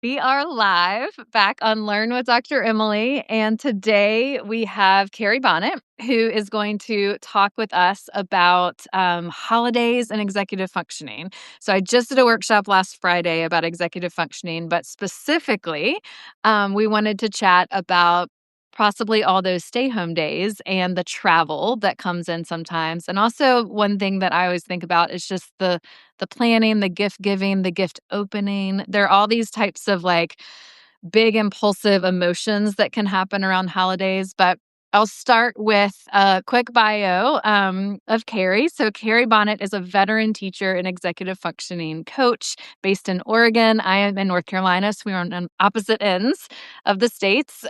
We are live back on Learn with Dr. Emily. And today we have Carrie Bonnett, who is going to talk with us about holidays and executive functioning. So I just did a workshop last Friday about executive functioning, but specifically, we wanted to chat about possibly all those stay-home days and the travel that comes in sometimes. And also one thing that I always think about is just the planning, the gift giving, the gift opening. There are all these types of like big impulsive emotions that can happen around holidays. But I'll start with a quick bio of Carrie. So Carrie Bonnett is a veteran teacher and executive functioning coach based in Oregon. I am in North Carolina, so we are on opposite ends of the states.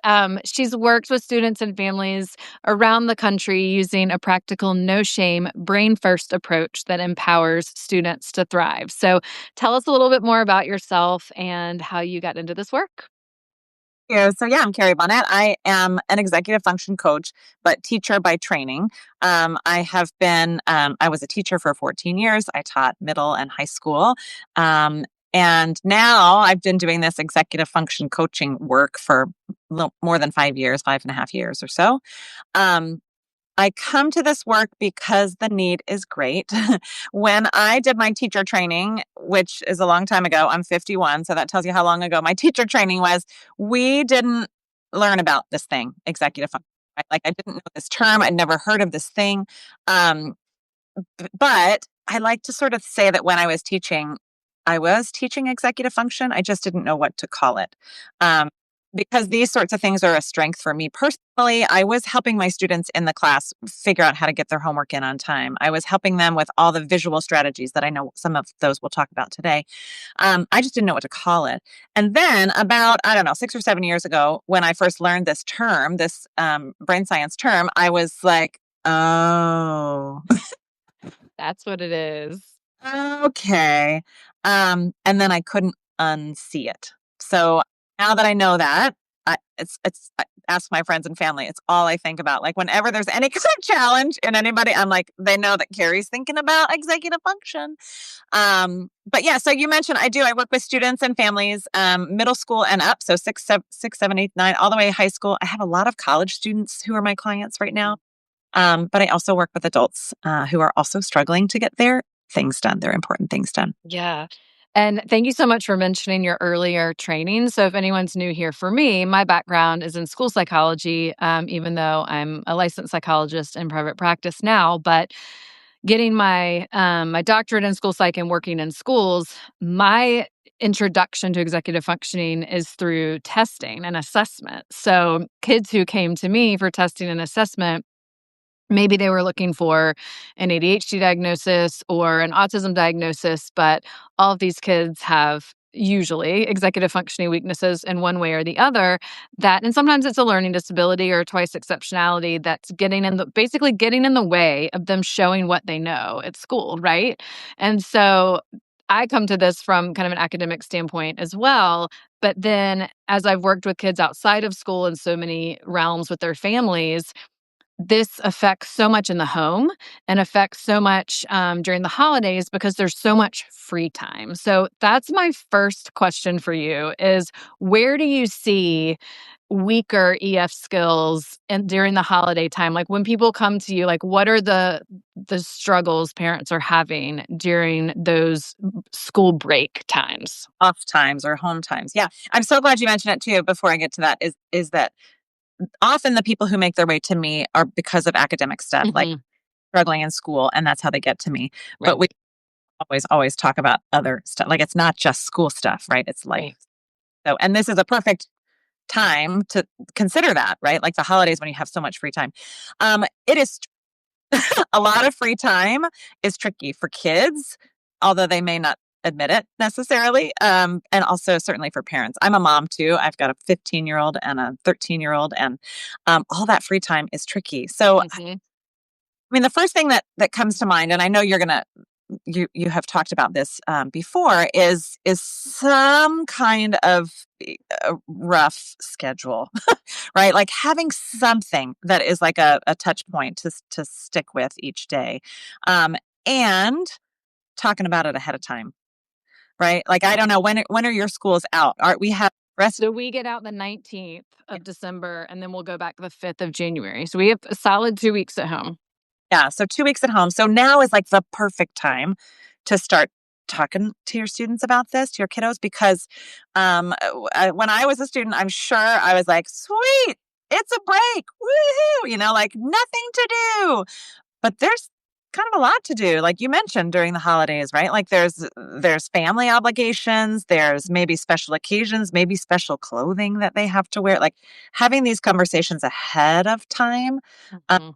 She's worked with students and families around the country using a practical, no-shame, brain-first approach that empowers students to thrive. So tell us a little bit more about yourself and how you got into this work. I'm Carrie Bonnett. I am an executive function coach, but teacher by training. I was a teacher for 14 years. I taught middle and high school. And now I've been doing this executive function coaching work for more than 5 years, 5.5 years or so. I come to this work because the need is great. When I did my teacher training, which is a long time ago, I'm 51, so that tells you how long ago my teacher training was. We didn't learn about this thing, executive function. Right? Like I didn't know this term. I'd never heard of this thing. Um, but I like to sort of say that when I was teaching executive function. I just didn't know what to call it. Um, because these sorts of things are a strength for me personally. I was helping my students in the class figure out how to get their homework in on time. I was helping them with all the visual strategies that I know some of those we'll talk about today. I just didn't know what to call it. And then about, I don't know, 6 or 7 years ago, when I first learned this term, this brain science term, I was like, oh, That's what it is. okay. And then I couldn't unsee it. So now that I know that, I ask my friends and family. It's all I think about. Like whenever there's any kind of challenge in anybody, I'm like, they know that Carrie's thinking about executive function. But yeah, so you mentioned I work with students and families, middle school and up. So 6, 7, 8, 9, all the way to high school. I have a lot of college students who are my clients right now. But I also work with adults who are also struggling to get their things done, their important things done. Yeah. And thank you so much for mentioning your earlier training. So, if anyone's new here, for me, my background is in school psychology, even though I'm a licensed psychologist in private practice now. But getting my doctorate in school psych and working in schools, my introduction to executive functioning is through testing and assessment. So, kids who came to me for testing and assessment, maybe they were looking for an ADHD diagnosis or an autism diagnosis, but all of these kids have usually executive functioning weaknesses in one way or the other, that and sometimes it's a learning disability or twice exceptionality that's basically getting in the way of them showing what they know at school, right? And so I come to this from kind of an academic standpoint as well. But then as I've worked with kids outside of school in so many realms with their families, this affects so much in the home and affects so much during the holidays because there's so much free time. So that's my first question for you is where do you see weaker EF skills and during the holiday time? Like when people come to you, like what are the struggles parents are having during those school break times? Off times or home times. Yeah. I'm so glad you mentioned it too. Before I get to that, is that often the people who make their way to me are because of academic stuff, like Mhm. struggling in school, and that's how they get to me. Right. But we always talk about other stuff. Like it's not just school stuff, right? It's life. Right. So, and this is a perfect time to consider that, right? Like the holidays when you have so much free time. It is a lot of free time is tricky for kids, although they may not admit it necessarily. And also certainly for parents. I'm a mom too. I've got a 15-year-old and a 13-year-old, and all that free time is tricky. So, I Mhm. mean, the first thing that comes to mind, and I know you have talked about this before, is some kind of a rough schedule, right? Like having something that is like a touch point to stick with each day, and talking about it ahead of time. right? Like, I don't know, when are your schools out? We have rest. So we get out the 19th of December, and then we'll go back the 5th of January. So we have a solid 2 weeks at home. Yeah, so 2 weeks at home. So now is like the perfect time to start talking to your students about this, to your kiddos, because when I was a student, I'm sure I was like, sweet, it's a break. Woohoo, like nothing to do. But there's kind of a lot to do, like you mentioned during the holidays, right? Like there's family obligations, there's maybe special occasions, maybe special clothing that they have to wear. Like having these conversations ahead of time, Mhm.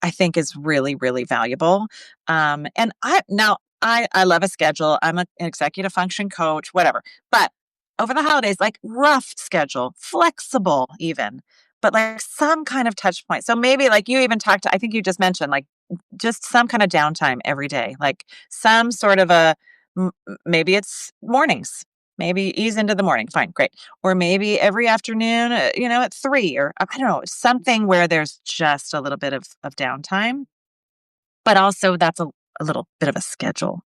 I think is really, really valuable. And I love a schedule. I'm an executive function coach, whatever. But over the holidays, like rough schedule, flexible even, but like some kind of touch point. So maybe like you even talked to, I think you just mentioned like just some kind of downtime every day, like some sort of maybe it's mornings, maybe ease into the morning. Fine, great. Or maybe every afternoon, at 3, or I don't know, something where there's just a little bit of downtime, but also that's a little bit of a schedule.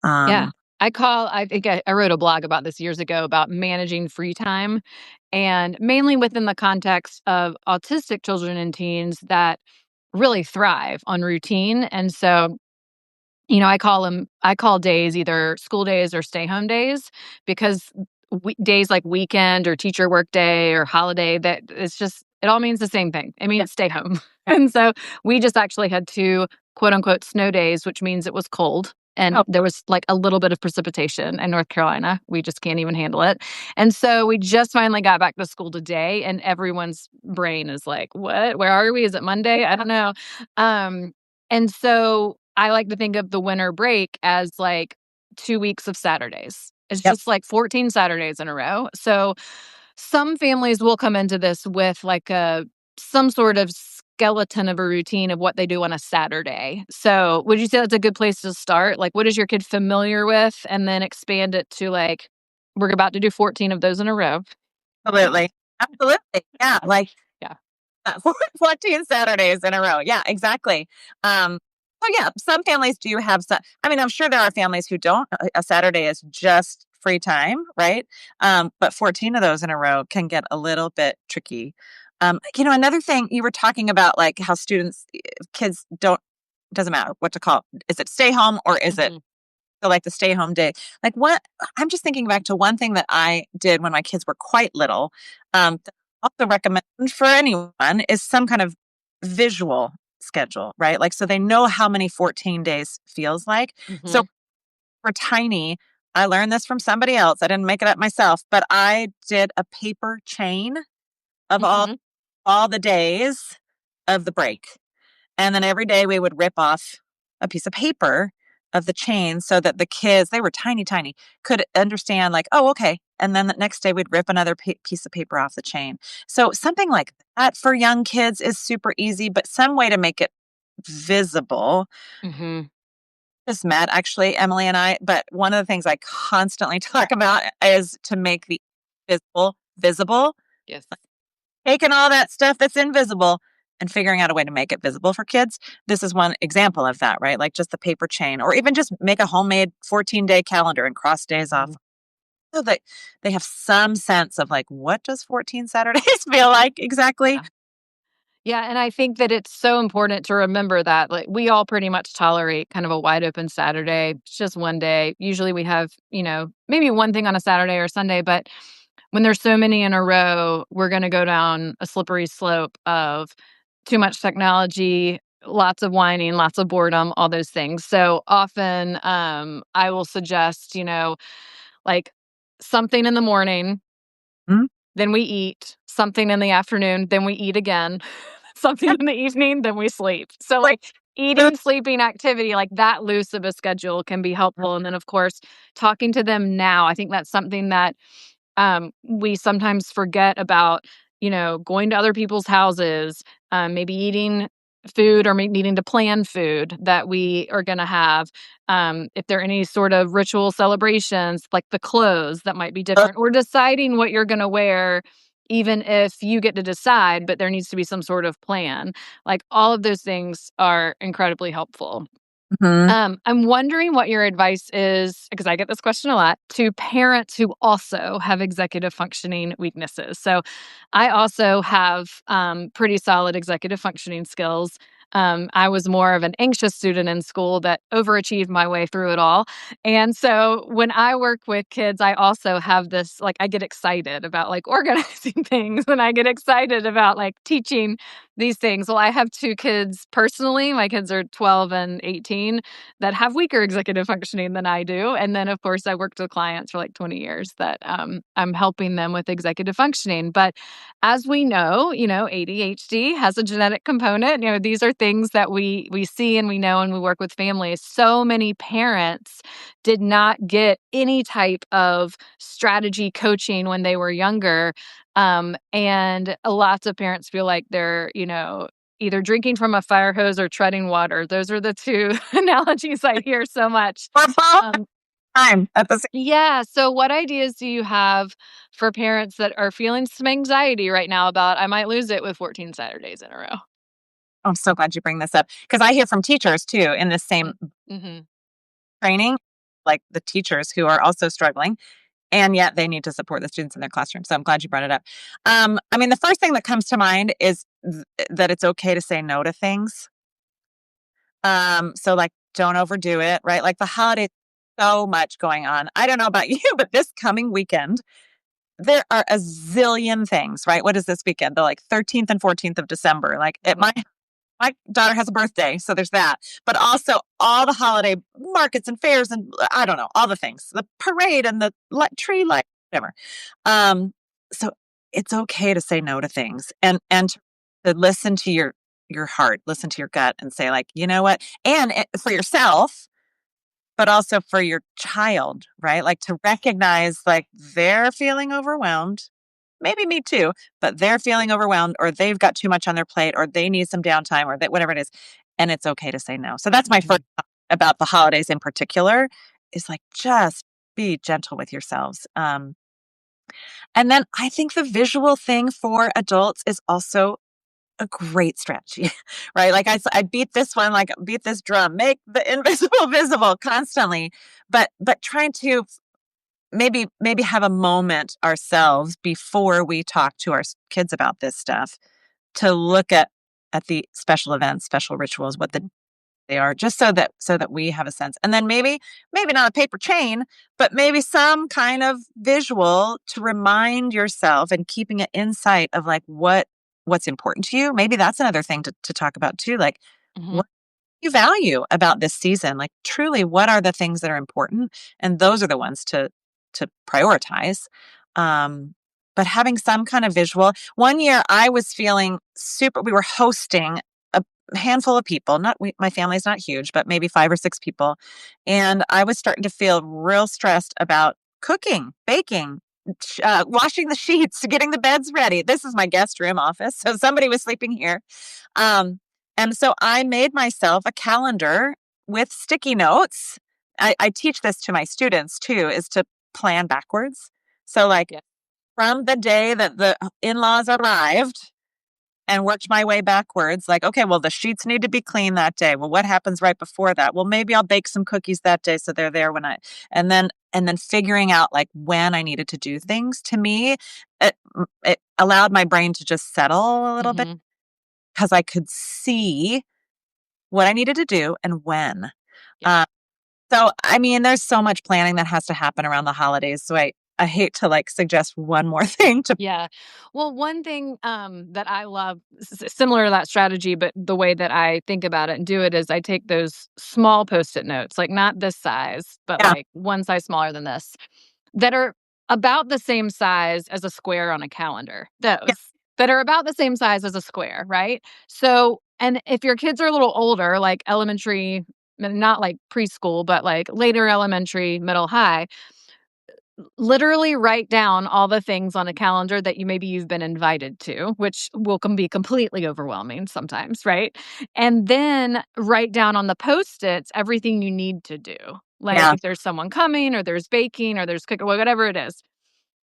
Yeah. Um, I think I wrote a blog about this years ago about managing free time, and mainly within the context of autistic children and teens that really thrive on routine. And so, I call days either school days or stay home days, because days like weekend or teacher work day or holiday, that it's just, it all means the same thing. It yeah. means stay home. And so we just actually had 2 quote unquote snow days, which means it was cold. And Oh, there was like a little bit of precipitation in North Carolina. We just can't even handle it. And so we just finally got back to school today, and everyone's brain is like, what? Where are we? Is it Monday? I don't know. Um, and so I like to think of the winter break as like 2 weeks of Saturdays. It's yep. just like 14 Saturdays in a row. So some families will come into this with like some sort of skeleton of a routine of what they do on a Saturday. So would you say that's a good place to start? Like, what is your kid familiar with? And then expand it to like, we're about to do 14 of those in a row. Absolutely. Absolutely. Yeah. Like Yeah. 14 Saturdays in a row. Yeah, exactly. So yeah, some families do have some. I mean, I'm sure there are families who don't. A Saturday is just free time, right? But 14 of those in a row can get a little bit tricky. Another thing you were talking about, like how kids don't, doesn't matter what to call it. Is it stay home or is it Hmm. so like the stay home day? Like what I'm just thinking back to one thing that I did when my kids were quite little. That I also recommend for anyone is some kind of visual schedule, right? Like so they know how many 14 days feels like. So Hmm. for tiny, I learned this from somebody else. I didn't make it up myself, but I did a paper chain of Hmm. all the days of the break. And then every day we would rip off a piece of paper of the chain so that the kids, they were tiny, tiny, could understand, like, oh, okay. And then the next day we'd rip another piece of paper off the chain. So something like that for young kids is super easy, but some way to make it visible. Hmm. Just met actually, Emily and I, but one of the things I constantly talk about is to make the visible, Yes. taking all that stuff that's invisible and figuring out a way to make it visible for kids. This is one example of that, right? Like just the paper chain, or even just make a homemade 14-day calendar and cross days off Mhm. so that they have some sense of like, what does 14 Saturdays feel like exactly? Yeah, and I think that it's so important to remember that, like, we all pretty much tolerate kind of a wide open Saturday. It's just one day. Usually we have, maybe one thing on a Saturday or Sunday, but when there's so many in a row, we're going to go down a slippery slope of too much technology, lots of whining, lots of boredom, all those things. So often I will suggest, like something in the morning, Mhm. then we eat, something in the afternoon, then we eat again, something in the evening, then we sleep. So, Like, like, eating, sleeping, activity, like, that loose of a schedule can be helpful, and then, of course, talking to them now. I think that's something that, we sometimes forget about, going to other people's houses, maybe eating food or needing to plan food that we are gonna have. If there are any sort of ritual celebrations, like the clothes that might be different, or deciding what you're gonna wear, even if you get to decide, but there needs to be some sort of plan. Like, all of those things are incredibly helpful. Mhm. I'm wondering what your advice is, because I get this question a lot, to parents who also have executive functioning weaknesses. So I also have pretty solid executive functioning skills. I was more of an anxious student in school that overachieved my way through it all. And so when I work with kids, I also have this, like, I get excited about like organizing things, and I get excited about like teaching these things. Well, I have two kids personally. My kids are 12 and 18 that have weaker executive functioning than I do. And then, of course, I worked with clients for like 20 years that I'm helping them with executive functioning. But as we know, ADHD has a genetic component. These are things that we see and we know, and we work with families. So many parents did not get any type of strategy coaching when they were younger. And lots of parents feel like they're, either drinking from a fire hose or treading water. Those are the two analogies I hear so much. We're both Um, time at the same. yeah. So, what ideas do you have for parents that are feeling some anxiety right now about, I might lose it with 14 Saturdays in a row? I'm so glad you bring this up because I hear from teachers too in the same Mm-hmm. training, like the teachers who are also struggling, and yet they need to support the students in their classroom. So I'm glad you brought it up. I mean, the first thing that comes to mind is that it's okay to say no to things. So like, don't overdo it, right? Like the holiday, so much going on. I don't know about you, but this coming weekend, there are a zillion things, right? What is this weekend? The like 13th and 14th of December. Like at Mm-hmm. my daughter has a birthday, so there's that. But also all the holiday markets and fairs and I don't know, all the things. The parade and the tree light, whatever. Um, so it's okay to say no to things and to listen to your heart, listen to your gut and say like, you know what? And for yourself, but also for your child, right? Like to recognize like they're feeling overwhelmed. Maybe me too, but they're feeling overwhelmed or they've got too much on their plate or they need some downtime or whatever it is. And it's okay to say no. So that's my Mm-hmm. first thought about the holidays in particular is like just be gentle with yourselves. And then I think the visual thing for adults is also a great strategy, right? Like I beat this one, like beat this drum, make the invisible visible constantly, but trying to maybe have a moment ourselves before we talk to our kids about this stuff to look at the special events, special rituals, what they are, just so that we have a sense. And then maybe not a paper chain, but maybe some kind of visual to remind yourself and keeping it in sight of like what's important to you. Maybe that's another thing to talk about too. Like Mm-hmm. what you value about this season? Like truly, what are the things that are important? And those are the ones to prioritize. Um, but having some kind of visual. One year I was feeling super, we were hosting a handful of people, not my family's not huge, but maybe 5 or 6 people. And I was starting to feel real stressed about cooking, baking, washing the sheets, getting the beds ready. This is my guest room office. So somebody was sleeping here. Um, and so I made myself a calendar with sticky notes. I teach this to my students too, is to plan backwards. So, like, Yeah. from the day that the in laws arrived and worked my way backwards, like, okay, well, the sheets need to be clean that day. Well, what happens right before that? Well, maybe I'll bake some cookies that day so they're there when and then figuring out like when I needed to do things to me, it allowed my brain to just settle a little bit Mm-hmm. because I could see what I needed to do and when. Yeah. Uh, so, I mean, there's so much planning that has to happen around the holidays. So I hate to like suggest one more thing to. Yeah. Well, one thing that I love, similar to that strategy, but the way that I think about it and do it is I take those small post-it notes, like not this size, but Yeah, like one size smaller than this, that are about the same size as a square on a calendar. yeah, Those that are about the same size as a square, right? So, and if your kids are a little older, like elementary, not like preschool, but like later elementary, middle, high, literally write down all the things on a calendar that you've been invited to, which can be completely overwhelming sometimes, right? And then write down on the Post-its everything you need to do. Like yeah, if there's someone coming or there's baking or there's cooking, whatever it is.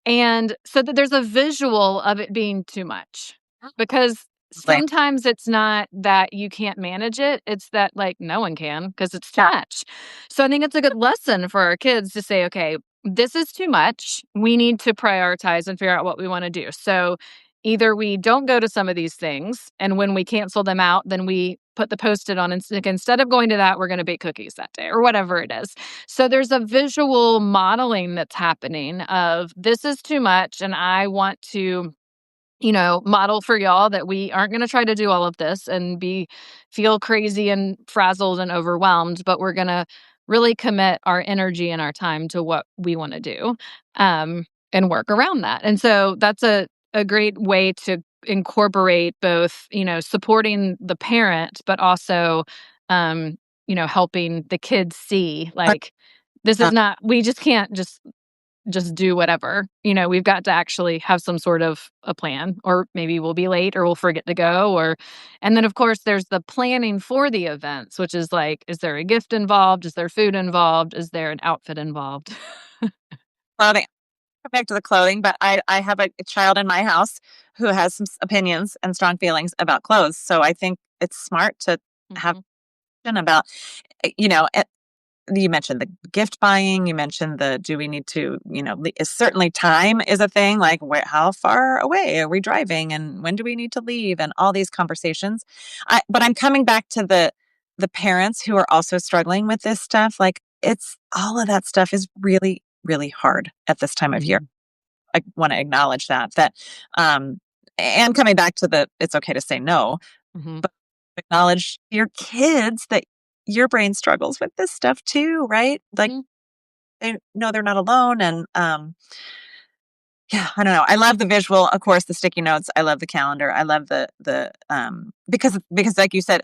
And so that there's a visual of it being too much. Because Like, sometimes it's not that you can't manage it, it's that, like, no one can because it's too yeah, much. So I think it's a good lesson for our kids to say, "Okay, this is too much. We need to prioritize and figure out what we wanna do." So either we don't go to some of these things, and when we cancel them out, then we put the Post-it on, and like, instead of going to that, we're gonna bake cookies that day or whatever it is. So there's a visual modeling that's happening of, "This is too much, and I want to, model for y'all that we aren't going to try to do all of this and feel crazy and frazzled and overwhelmed, but we're going to really commit our energy and our time to what we want to do, and work around that." And so that's a great way to incorporate both, supporting the parent, but also, helping the kids see, like, this uh, is not, we just can't just do whatever. We've got to actually have some sort of a plan, or maybe we'll be late or we'll forget to go, and then of course there's the planning for the events, which is like, is there a gift involved? Is there food involved? Is there an outfit involved? clothing. Come back to the clothing, but I have a child in my house who has some opinions and strong feelings about clothes. So I think it's smart to have Mhm, about, you know, you mentioned the gift buying. You mentioned the, do we need to, certainly time is a thing. Like, how far away are we driving, and when do we need to leave, and all these conversations. But I'm coming back to the parents who are also struggling with this stuff. Like, it's all of that stuff is really, really hard at this time of year. mhm, I want to acknowledge that, um, and coming back to the, it's okay to say no, mhm, but acknowledge your kids that your brain struggles with this stuff too, right? Like, mhm, they know they're not alone. And yeah, I don't know. I love the visual, of course, the sticky notes. I love the calendar. I love because like you said,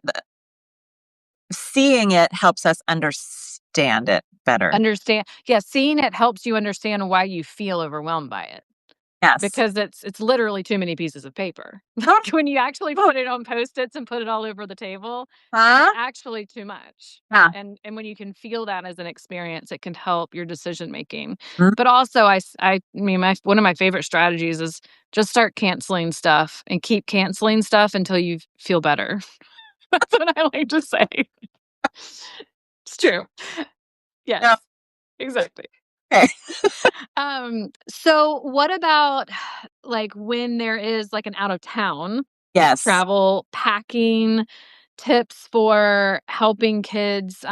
seeing it helps us understand it better. understand, yeah, seeing it helps you understand why you feel overwhelmed by it. Yes. Because it's literally too many pieces of paper. Oh, Like, when you actually put it on Post-its and put it all over the table, it's huh? actually too much. Yeah. And when you can feel that as an experience, it can help your decision making. Mhm. But also, I mean, my one of my favorite strategies is just start canceling stuff and keep canceling stuff until you feel better. That's what I like to say. It's true. Yeah. Yes, exactly. Okay. So what about, like, when there is, like, an out of town Yes. travel, packing tips for helping kids,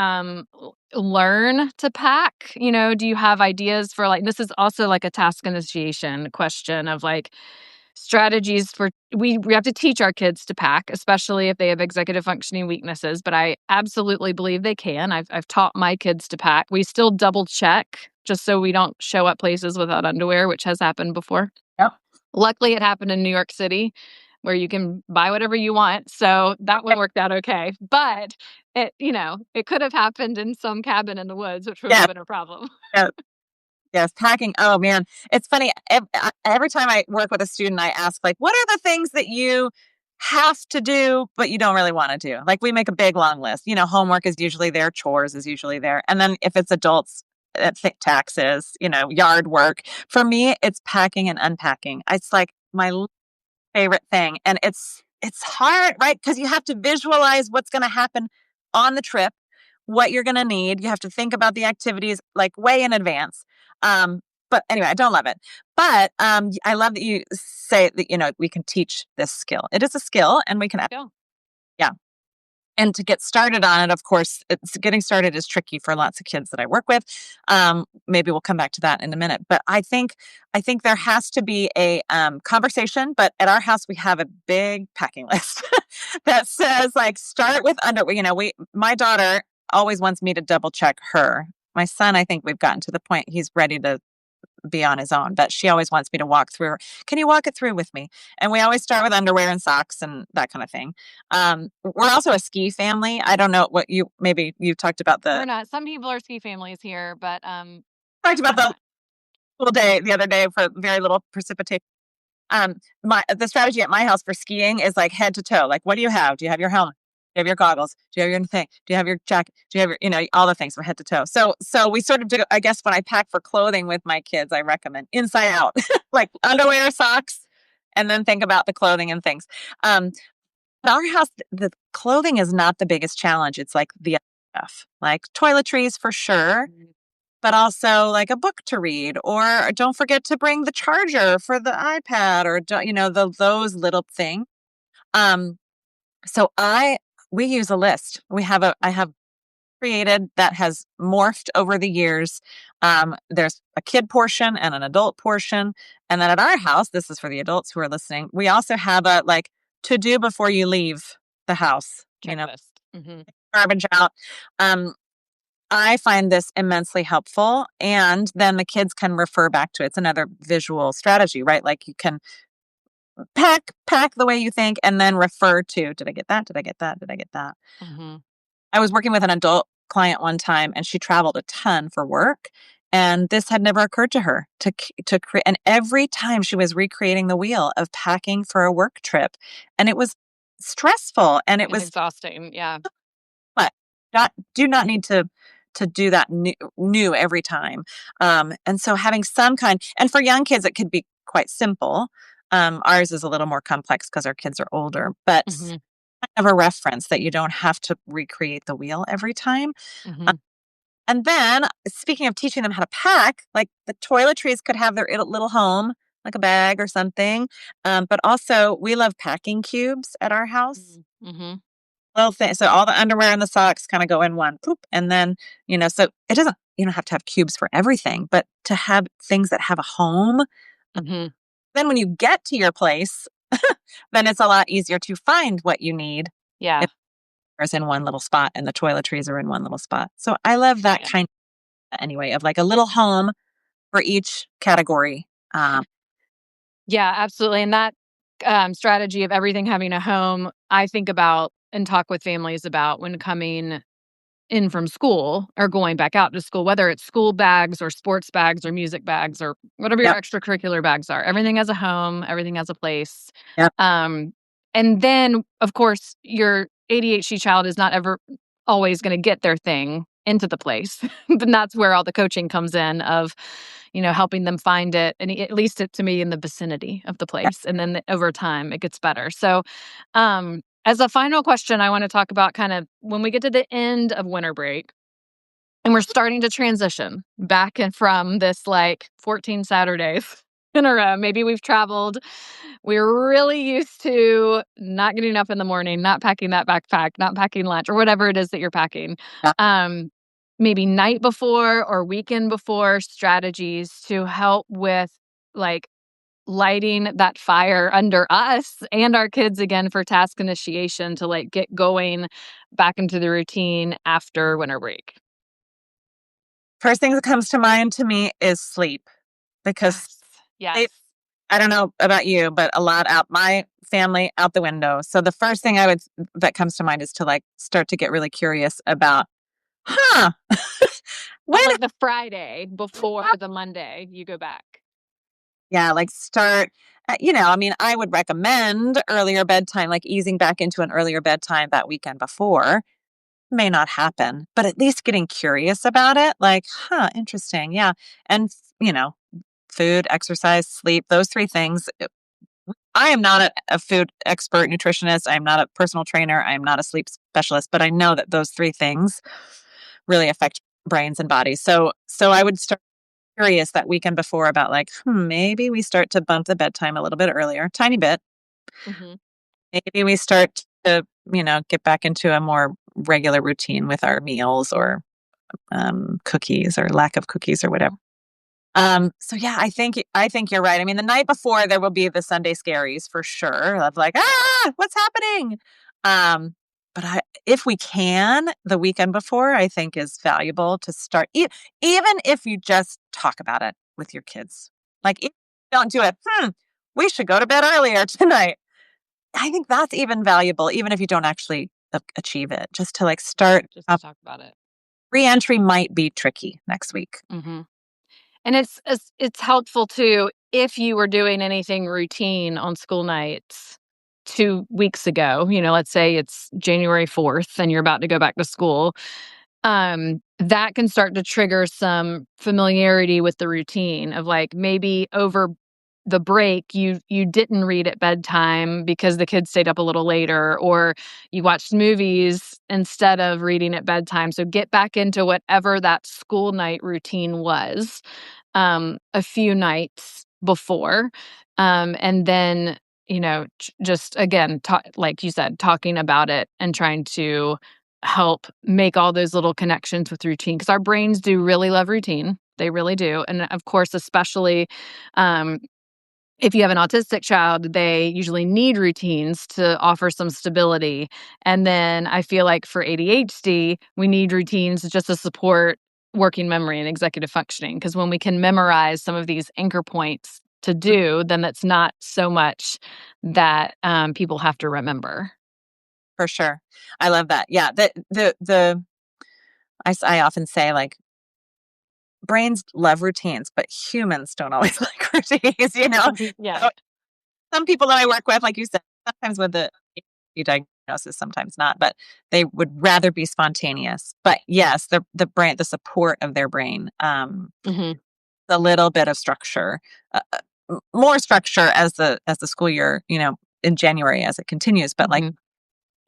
learn to pack? Do you have ideas for, like, this is also like a task initiation question of, like, strategies for, we have to teach our kids to pack, especially if they have executive functioning weaknesses, but I absolutely believe they can. I've taught my kids to pack. We still double check just so we don't show up places without underwear, which has happened before. Yep. Luckily, it happened in New York City where you can buy whatever you want, so that one Okay. worked out okay, but it could have happened in some cabin in the woods, which would have Yeah. been a problem. Yeah. Yes, packing. Oh man, it's funny. Every time I work with a student, I ask, like, what are the things that you have to do, but you don't really want to do? Like, we make a big long list. Homework is usually there, chores is usually there, and then if it's adults, taxes, yard work. For me, it's packing and unpacking. It's like my favorite thing, and it's hard, right? Because you have to visualize what's going to happen on the trip, what you're going to need. You have to think about the activities like way in advance. But anyway, I don't love it. But I love that you say that we can teach this skill. It is a skill, and we can, Yeah, yeah. And to get started on it, of course, getting started is tricky for lots of kids that I work with. Maybe we'll come back to that in a minute. But I think there has to be a conversation. But at our house, we have a big packing list that says, like, start with under. My daughter always wants me to double check her. My son, I think we've gotten to the point he's ready to be on his own, but she always wants me to walk through. Can you walk it through with me? And we always start with underwear and socks and that kind of thing. We're also a ski family. I don't know what maybe you talked about we're not. Some people are ski families here, but we're the not. full day the other day for very little precipitation. The strategy at my house for skiing is like head to toe. Like, what do you have? Do you have your helmet? Do you have your goggles? Do you have your thing? Do you have your jacket? Do you have your, all the things from head to toe? So we sort of do, I guess, when I pack for clothing with my kids, I recommend inside out, like underwear, socks, and then think about the clothing and things. Um, In our house, the clothing is not the biggest challenge. It's like the other stuff, like toiletries for sure, Mhm. but also like a book to read, or don't forget to bring the charger for the iPad, or those little things. Um, so we use a list. I have created that has morphed over the years. There's a kid portion and an adult portion. And then at our house, this is for the adults who are listening, we also have a like to do before you leave the house, Checklist. Mhm. garbage out. Um, I find this immensely helpful. And then the kids can refer back to it. It's another visual strategy, right? Like you can pack the way you think and then refer to, did I get that? Did I get that? Did I get that? Mhm. I was working with an adult client one time and she traveled a ton for work. And this had never occurred to her to create. And every time she was recreating the wheel of packing for a work trip, and it was stressful. And it And was exhausting. Yeah. what not do not need to do that new every time. And so having some kind, and for young kids, it could be quite simple. Ours is a little more complex because our kids are older, but Mhm. have a reference that you don't have to recreate the wheel every time. Uh, Mhm. and then, speaking of teaching them how to pack, like the toiletries could have their little home, like a bag or something. But also, we love packing cubes at our house. Mm. Mhm. Little thing, so all the underwear and the socks kind of go in one, poop, and then so it doesn't. You don't have to have cubes for everything, but to have things that have a home. Mhm. Then, when you get to your place, then it's a lot easier to find what you need Yeah. is in one little spot and the toiletries are in one little spot. So I love that Yeah. kind anyway of like a little home for each category. Um, Yeah, absolutely. And that strategy of everything having a home, I think about and talk with families about when coming in from school or going back out to school, whether it's school bags or sports bags or music bags or whatever your yep, extracurricular bags are. Everything has a home, everything has a place. yep. Um, and then, of course, your ADHD child is not ever always going to get their thing into the place. But that's where all the coaching comes in of, helping them find it and at least it to me in the vicinity of the place. And then over time it gets better. So, as a final question, I want to talk about kind of when we get to the end of winter break and we're starting to transition back and from this like 14 Saturdays in a row. Maybe we've traveled. We're really used to not getting up in the morning, not packing that backpack, not packing lunch, or whatever it is that you're packing. Yeah. Um, Maybe night before or weekend before strategies to help with like lighting that fire under us and our kids again for task initiation to like get going back into the routine after winter break. First thing that comes to mind to me is sleep because Yes. Yes. sleep, I don't know about you, but a lot out my family out the window. So the first thing that comes to mind is to like start to get really curious about, huh, On when like the Friday before the Monday, you go back. yeah, like start, I mean, I would recommend earlier bedtime, like easing back into an earlier bedtime that weekend before. May not happen, but at least getting curious about it, like, huh, interesting. Yeah. And, food, exercise, sleep, those three things. I am not a food expert nutritionist. I'm not a personal trainer. I'm not a sleep specialist, but I know that those three things really affect brains and bodies. So I would start curious that weekend before about like, maybe we start to bump the bedtime a little bit earlier, tiny bit. Hmm. Maybe we start to, get back into a more regular routine with our meals or cookies or lack of cookies or whatever. So yeah, I think you're right. I mean, the night before there will be the Sunday scaries for sure of like, what's happening? Um, but if we can, the weekend before, I think is valuable to start, even if you just talk about it with your kids. Like, if you don't do it, we should go to bed earlier tonight. I think that's even valuable, even if you don't actually achieve it. Just to like Right. start. Just to talk about it. Reentry might be tricky next week. Hmm. And it's helpful too if you were doing anything routine on school nights 2 weeks ago. Let's say it's January 4th and you're about to go back to school. That can start to trigger some familiarity with the routine of like maybe over the break, you didn't read at bedtime because the kids stayed up a little later, or you watched movies instead of reading at bedtime. So get back into whatever that school night routine was a few nights before. And then, just again, like you said, talking about it and trying to help make all those little connections with routine, because our brains do really love routine. They really do. And of course, especially um, if you have an autistic child, they usually need routines to offer some stability. And then I feel like for ADHD, we need routines just to support working memory and executive functioning. Because when we can memorize some of these anchor points to do, then that's not so much that people have to remember. For sure. I love that. Yeah. I often say, like, brains love routines, but humans don't always like routines, you know? Yeah. So some people that I work with, like you said, sometimes with the ADHD diagnosis, sometimes not, but they would rather be spontaneous. But yes, the brain, the support of their brain, Hmm. a little bit of structure, more structure as the school year, in January as it continues, but like Hmm.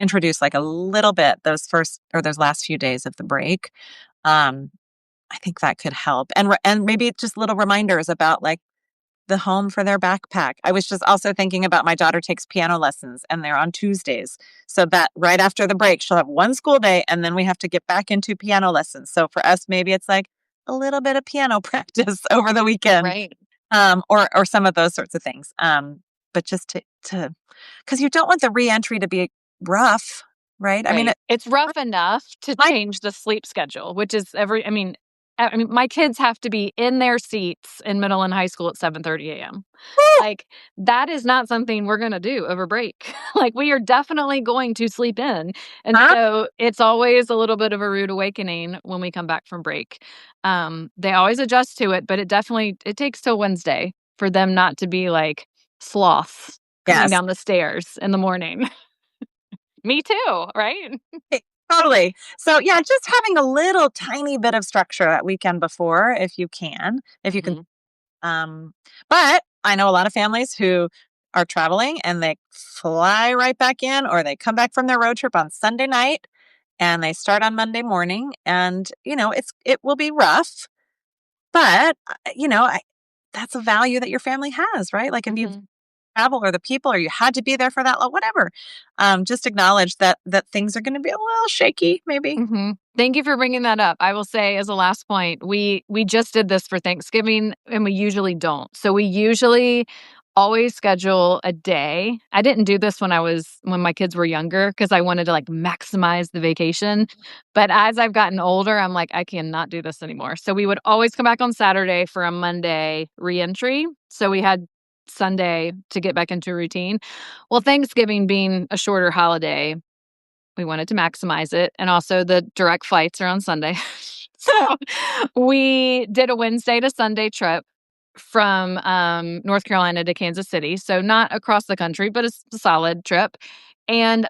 introduce like a little bit those first or those last few days of the break. Um, I think that could help, and maybe just little reminders about like the home for their backpack. I was just also thinking about my daughter takes piano lessons and they're on Tuesdays. So that right after the break, she'll have one school day and then we have to get back into piano lessons. So for us, maybe it's like a little bit of piano practice over the weekend, Right. or some of those sorts of things. But just to, because you don't want the reentry to be rough, right? I mean, Right. It's rough enough to my change the sleep schedule, which is I mean, my kids have to be in their seats in middle and high school at 7:30 a.m. whew, Like, that is not something we're gonna do over break. Like, we are definitely going to sleep in, and huh? so it's always a little bit of a rude awakening when we come back from break. They always adjust to it, but it takes till Wednesday for them not to be like sloths coming Yes. down the stairs in the morning. Me too, right? Totally. So yeah, just having a little tiny bit of structure that weekend before, if you can. Mhm. Um, but I know a lot of families who are traveling and they fly right back in, or they come back from their road trip on Sunday night and they start on Monday morning, and it will be rough, but that's a value that your family has, right? Like if you Mhm. travel or the people or you had to be there for that whatever, just acknowledge that things are going to be a little shaky, maybe. Mhm. Thank you for bringing that up. I will say as a last point, we just did this for Thanksgiving, and we usually don't. So we usually always schedule a day. I didn't do this when my kids were younger because I wanted to like maximize the vacation. But as I've gotten older, I'm like, I cannot do this anymore. So we would always come back on Saturday for a Monday reentry. So we had Sunday to get back into routine. Well, Thanksgiving being a shorter holiday, we wanted to maximize it, and also the direct flights are on Sunday. So, we did a Wednesday to Sunday trip from, North Carolina to Kansas City, so not across the country, but it's a solid trip, and,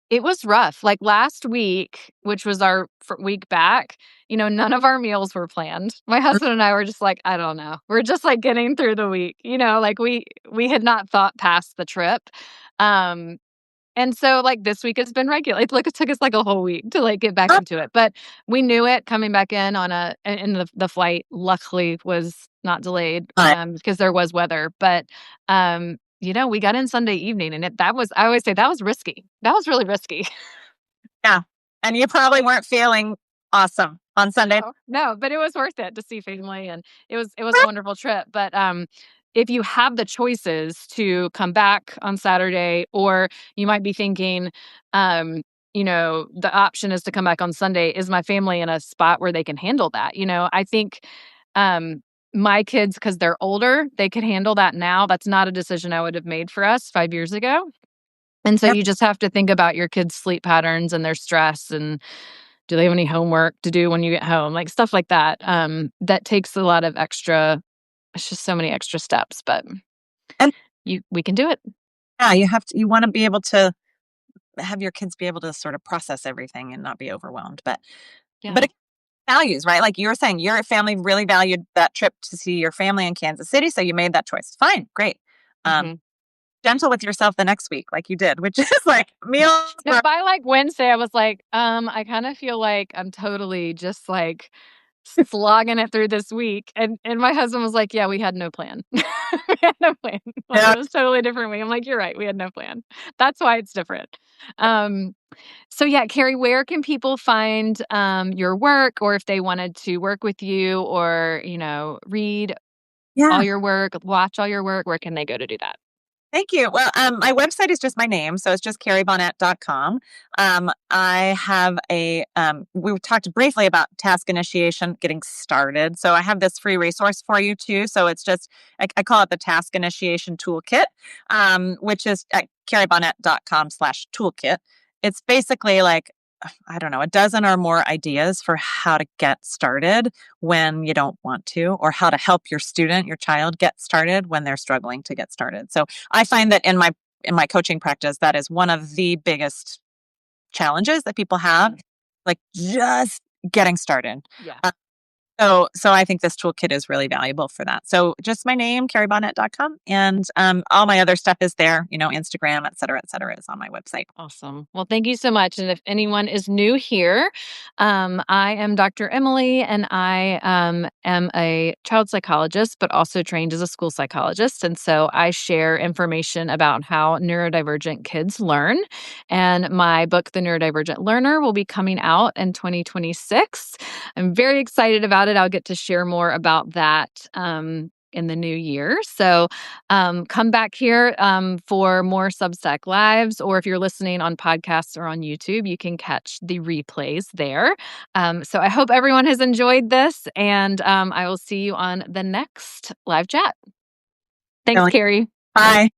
it was rough. Like, last week, which was our week back, none of our meals were planned. My husband and I were just like, "I don't know." We're just, like, getting through the week, like, we had not thought past the trip, um and so, like, this week has been regular. It took us, like, a whole week to, like, get back into it, but we knew it coming back in on a and the flight luckily was not delayed, But because there was weather, but, we got in Sunday evening, and I always say that was risky. That was really risky. yeah, and you probably weren't feeling awesome on Sunday. No, no, but it was worth it to see family, and it was a wonderful trip, but, if you have the choices to come back on Saturday, or you might be thinking, the option is to come back on Sunday, is my family in a spot where they can handle that? I think, um, my kids, because 'cause they're older, they could handle that now. That's not a decision I would have made for us 5 years ago, and so Yep. you just have to think about your kids' sleep patterns and their stress, and do they have any homework to do when you get home? Like, stuff like that. That takes a lot of extra it's just so many extra steps, but And we can do it. yeah, you want to be able to have your kids be able to sort of process everything and not be overwhelmed. But Yeah. values, right? Like you were saying, your family really valued that trip to see your family in Kansas City, so you made that choice. Fine, great. Um, Mhm. Gentle with yourself the next week, like you did, which is like meals No, were by, like, Wednesday, I was like, I kinda feel like I'm totally just, like, slogging it through this week, and my husband was like, "Yeah, we had no plan." We had no plan. Like, it yeah, was totally different week. I'm like, "You're right, we had no plan." That's why it's different. Um, so yeah, Carrie, where can people find, your work, or if they wanted to work with you or, read all yeah. your work, watch all your work, where can they go to do that? Thank you. Well, my website is just my name, so it's just carriebonnett.com. I have we talked briefly about task initiation, getting started. So I have this free resource for you too. So it's just, I call it the task initiation toolkit, which is at carriebonnett.com/toolkit. It's basically like, I don't know, a dozen or more ideas for how to get started when you don't want to, or how to help your student, your child get started when they're struggling to get started. So I find that in my coaching practice, that is one of the biggest challenges that people have, Mm, like just getting started. yeah. So I think this toolkit is really valuable for that. So just my name, carriebonnett.com, and all my other stuff is there, Instagram, et cetera, is on my website. Awesome. Well, thank you so much. And if anyone is new here, I am Dr. Emily, and I am a child psychologist, but also trained as a school psychologist. And so I share information about how neurodivergent kids learn. And my book, The Neurodivergent Learner, will be coming out in 2026. I'm very excited about it. I'll get to share more about that in the new year. So come back here for more Substack Lives, or if you're listening on podcasts or on YouTube, you can catch the replays there. So I hope everyone has enjoyed this, and I will see you on the next live chat. Thanks, Carrie. Bye.